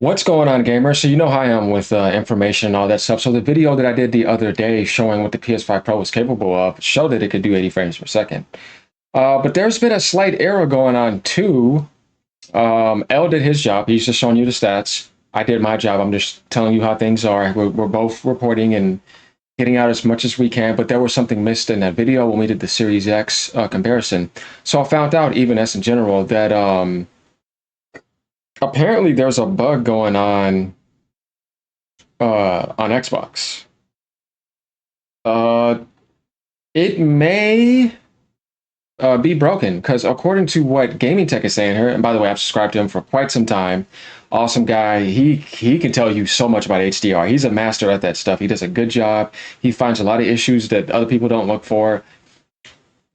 What's going on, gamers? So you know how I am with information and all that stuff. So the video that I did the other day showing what the PS5 Pro was capable of showed that it could do 80 frames per second. But there's been a slight error going on too. L did his job. He's just showing you the stats. I did my job. I'm just telling you how things are. We're both reporting and getting out as much as we can, but there was something missed in that video when we did the Series X comparison. So I found out, even as in general, that apparently there's a bug going on Xbox. Uh, it may be broken because according to what Gaming Tech is saying here, and by the way, I've subscribed to him for quite some time. Awesome guy. He can tell you so much about HDR. He's a master at that stuff. He does a good job. He finds a lot of issues that other people don't look for.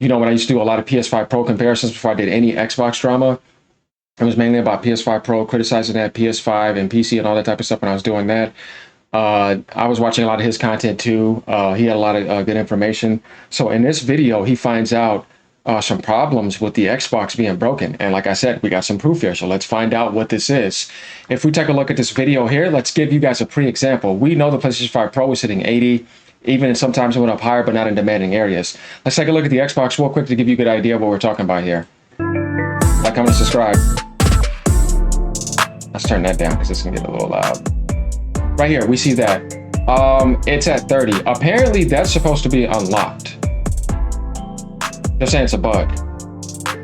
You know, when I used to do a lot of PS5 Pro comparisons before I did any Xbox drama, it was mainly about PS5 Pro, criticizing that PS5 and PC and all that type of stuff when I was doing that. I was watching a lot of his content too. He had a lot of good information. So in this video, he finds out some problems with the Xbox being broken. And like I said, we got some proof here. So let's find out what this is. If we take a look at this video here, let's give you guys a pre-example. We know the PlayStation 5 Pro is hitting 80. Even sometimes it went up higher, but not in demanding areas. Let's take a look at the Xbox real quick to give you a good idea of what we're talking about here. Like, comment, subscribe. Let's turn that down because it's gonna get a little loud. Right here, we see that. It's at 30. Apparently, that's supposed to be unlocked. They're saying it's a bug.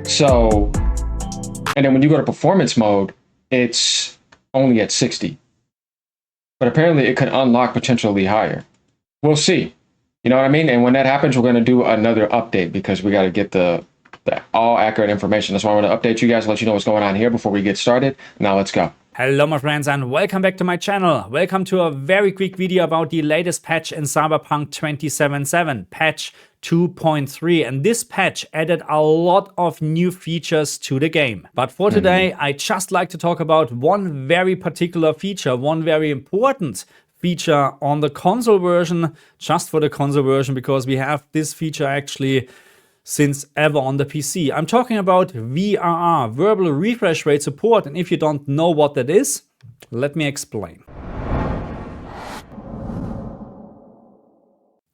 So, and then when you go to performance mode, it's only at 60. But apparently, it could unlock potentially higher. We'll see. You know what I mean? And when that happens, we're gonna do another update because we gotta get the all accurate information. That's why I want to update you guys, let you know what's going on here before we get started. Now let's go. Hello my friends and welcome back to my channel. Welcome to a very quick video about the latest patch in Cyberpunk 2077, patch 2.3, and this patch added a lot of new features to the game. But for today, I just like to talk about one very particular feature, one very important feature on the console version, just for the console version, because we have this feature actually since ever on the PC. I'm talking about VRR, verbal refresh rate support, and if you don't know what that is, let me explain.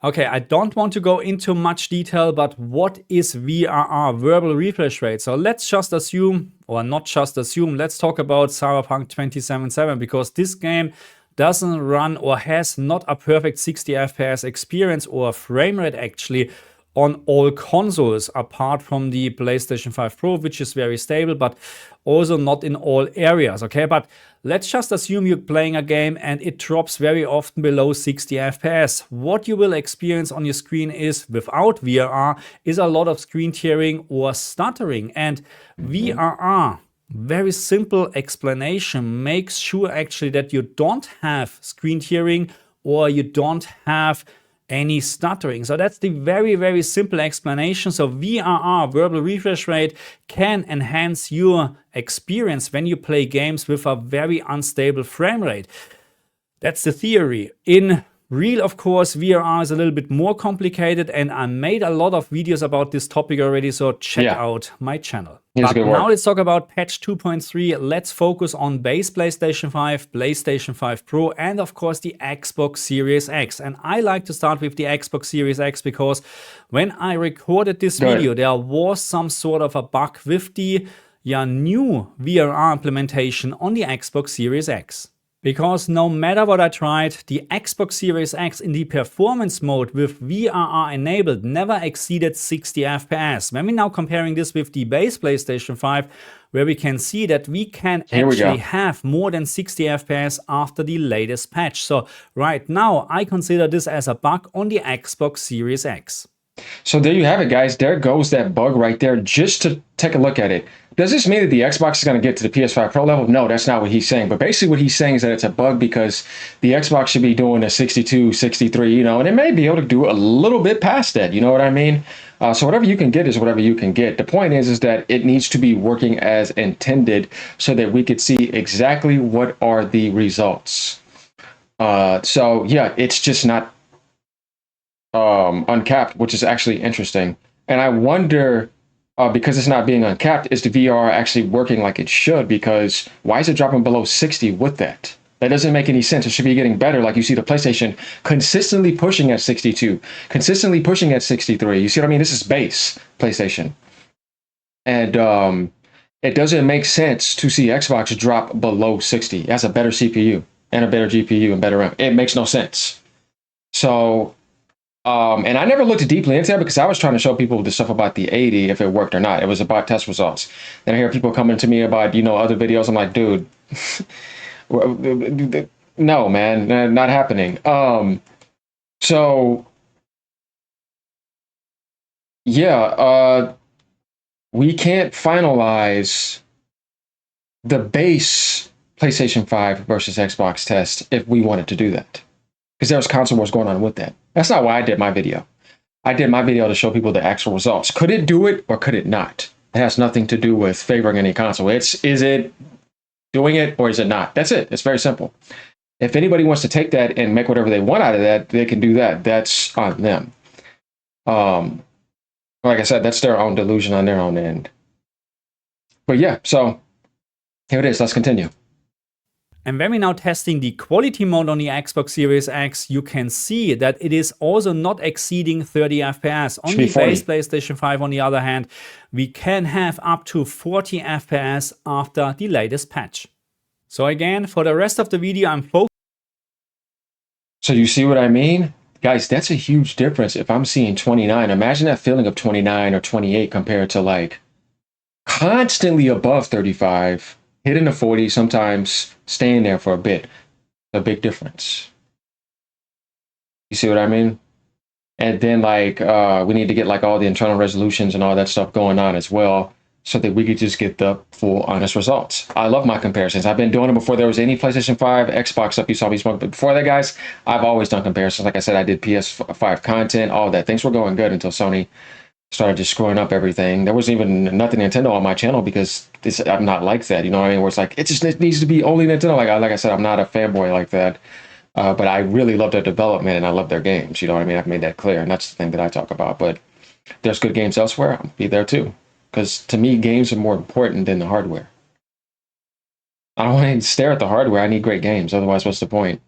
Okay, I don't want to go into much detail, but what is VRR, verbal refresh rate? So let's just assume, or not just assume, let's talk about Cyberpunk 2077, because this game doesn't run or has not a perfect 60 FPS experience or frame rate actually on all consoles, apart from the PlayStation 5 Pro, which is very stable, but also not in all areas, okay? But let's just assume you're playing a game and it drops very often below 60 FPS. What you will experience on your screen is, without VRR, is a lot of screen tearing or stuttering. And VRR, very simple explanation, makes sure actually that you don't have screen tearing or you don't have any stuttering. So that's the very, very simple explanation. So VRR, verbal refresh rate, can enhance your experience when you play games with a very unstable frame rate. That's the theory. In real, of course, VRR is a little bit more complicated, and I made a lot of videos about this topic already, so check out my channel. But now let's talk about patch 2.3. Let's focus on base PlayStation 5, PlayStation 5 Pro, and of course the Xbox Series X. And I like to start with the Xbox Series X because when I recorded this video, there was some sort of a bug with the new VRR implementation on the Xbox Series X. Because no matter what I tried, the Xbox Series X in the performance mode with VRR enabled never exceeded 60 FPS. When we're now comparing this with the base PlayStation 5, where we can see that we can actually have more than 60 FPS after the latest patch. So right now, I consider this as a bug on the Xbox Series X. So there you have it, guys. There goes that bug right there. Just to take a look at it. Does this mean that the Xbox is going to get to the PS5 Pro level? No, that's not what he's saying. But basically what he's saying is that it's a bug because the Xbox should be doing a 62, 63, you know, and it may be able to do a little bit past that. You know what I mean? So whatever you can get is whatever you can get. The point is that it needs to be working as intended so that we could see exactly what are the results. So yeah, it's just not uncapped, which is actually interesting. And I wonder because it's not being uncapped, is the VR actually working like it should? Because why is it dropping below 60 with that? That doesn't make any sense. It should be getting better. Like you see the PlayStation consistently pushing at 62, consistently pushing at 63. You see what I mean? This is base PlayStation. And it doesn't make sense to see Xbox drop below 60. It has a better CPU and a better GPU and better RAM. It makes no sense. So, and I never looked deeply into that because I was trying to show people the stuff about the 80, if it worked or not. It was about test results. Then I hear people coming to me about, other videos. I'm like, dude, no, man, not happening. So yeah, we can't finalize the base PlayStation 5 versus Xbox test if we wanted to do that, because there was console wars going on with that. That's not why I did my video. I did my video to show people the actual results. Could it do it or could it not? It has nothing to do with favoring any console. Is it doing it or is it not? That's it. It's very simple. If anybody wants to take that and make whatever they want out of that, they can do that. That's on them. Like I said, that's their own delusion on their own end. But yeah, so here it is. Let's continue. And when we're now testing the quality mode on the Xbox Series X, you can see that it is also not exceeding 30 FPS. On the base PlayStation 5, on the other hand, we can have up to 40 FPS after the latest patch. So again, for the rest of the video, I'm focusing. So you see what I mean? Guys, that's a huge difference. If I'm seeing 29, imagine that feeling of 29 or 28 compared to like constantly above 35, hitting the 40, sometimes staying there for a bit. A big difference. You see what I mean? And then like we need to get like all the internal resolutions and all that stuff going on as well, so that we could just get the full honest results. I love my comparisons. I've been doing it before there was any PlayStation 5, Xbox stuff you saw me smoke. But before that, guys, I've always done comparisons. Like I said, I did PS5 content, all that. Things were going good until Sony started just screwing up everything. There wasn't even nothing Nintendo on my channel because I'm not like that. You know what I mean? Where it's like, it needs to be only Nintendo. Like I said, I'm not a fanboy like that. But I really love their development and I love their games. You know what I mean? I've made that clear. And that's the thing that I talk about. But there's good games elsewhere. I'll be there too. Because to me, games are more important than the hardware. I don't want to stare at the hardware. I need great games. Otherwise, what's the point?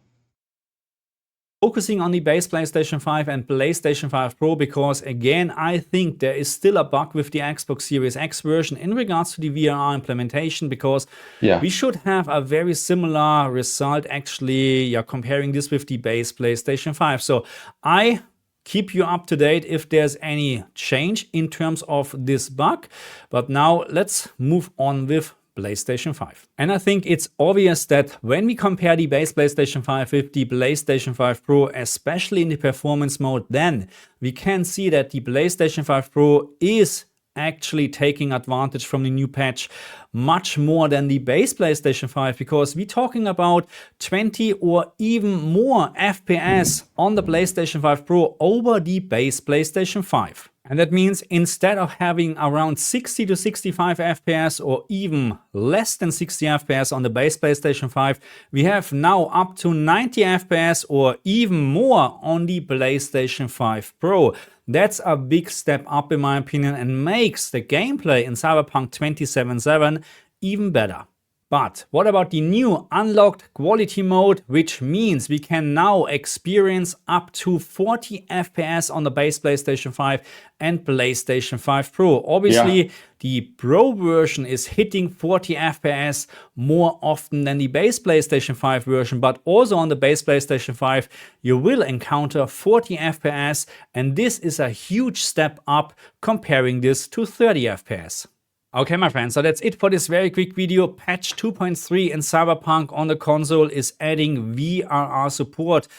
Focusing on the base PlayStation 5 and PlayStation 5 Pro because, again, I think there is still a bug with the Xbox Series X version in regards to the VRR implementation, because we should have a very similar result, actually, comparing this with the base PlayStation 5. So I keep you up to date if there's any change in terms of this bug. But now let's move on with PlayStation 5. And I think it's obvious that when we compare the base PlayStation 5 with the PlayStation 5 Pro, especially in the performance mode, then we can see that the PlayStation 5 Pro is actually taking advantage from the new patch much more than the base PlayStation 5, because we're talking about 20 or even more FPS on the PlayStation 5 Pro over the base PlayStation 5. And that means instead of having around 60 to 65 FPS or even less than 60 FPS on the base PlayStation 5, we have now up to 90 FPS or even more on the PlayStation 5 Pro. That's a big step up in my opinion and makes the gameplay in Cyberpunk 2077 even better. But what about the new unlocked quality mode, which means we can now experience up to 40 FPS on the base PlayStation 5 and PlayStation 5 Pro. Obviously, the Pro version is hitting 40 FPS more often than the base PlayStation 5 version, but also on the base PlayStation 5, you will encounter 40 FPS, and this is a huge step up comparing this to 30 FPS. Okay, my friends, so that's it for this very quick video. Patch 2.3 in Cyberpunk on the console is adding VRR support.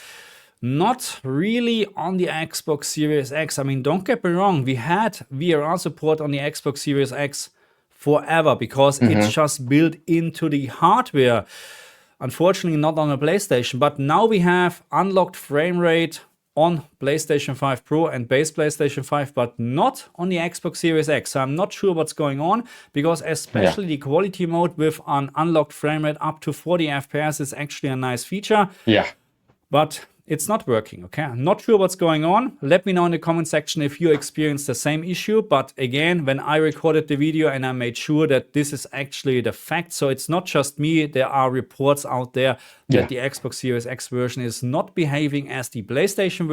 Not really on the Xbox Series X. I mean, don't get me wrong, we had VRR support on the Xbox Series X forever because it's just built into the hardware. Unfortunately, not on the PlayStation, but now we have unlocked frame rate on PlayStation 5 Pro and base PlayStation 5, but not on the Xbox Series X. So I'm not sure what's going on, because especially the quality mode with an unlocked frame rate up to 40 FPS is actually a nice feature. Yeah. But it's not working, okay? I'm not sure what's going on. Let me know in the comment section if you experienced the same issue. But again, when I recorded the video and I made sure that this is actually the fact, so it's not just me, there are reports out there that the Xbox Series X version is not behaving as the PlayStation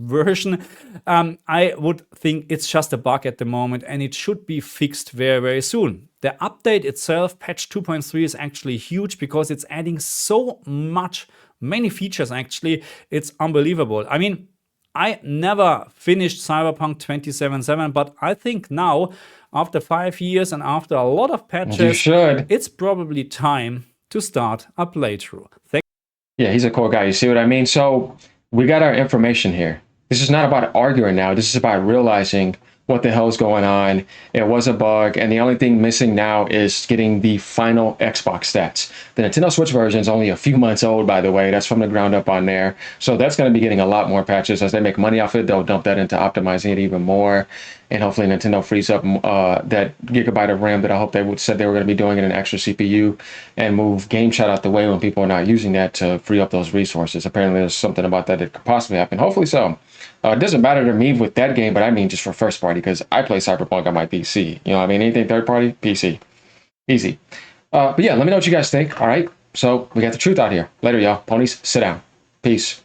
version. I would think it's just a bug at the moment and it should be fixed very, very soon. The update itself, patch 2.3, is actually huge because it's adding so many features actually. It's unbelievable. I mean, I never finished Cyberpunk 2077, but I think now, after 5 years and after a lot of patches, it's probably time to start a playthrough. Yeah, he's a cool guy. You see what I mean? So we got our information here. This is not about arguing now. This is about realizing what the hell is going on. It was a bug, and the only thing missing now is getting the final Xbox stats. The Nintendo Switch version is only a few months old, by the way. That's from the ground up on there. So that's going to be getting a lot more patches. As they make money off it, they'll dump that into optimizing it even more. And hopefully Nintendo frees up that gigabyte of RAM that I hope they said they were going to be doing in an extra CPU, and move Game Chat out the way when people are not using that to free up those resources. Apparently there's something about that that could possibly happen. Hopefully so. It doesn't matter to me with that game, but I mean just for first party, because I play Cyberpunk on my PC. You know what I mean? Anything third party, PC. Easy. But yeah, let me know what you guys think. All right. So we got the truth out here. Later, y'all. Ponies, sit down. Peace.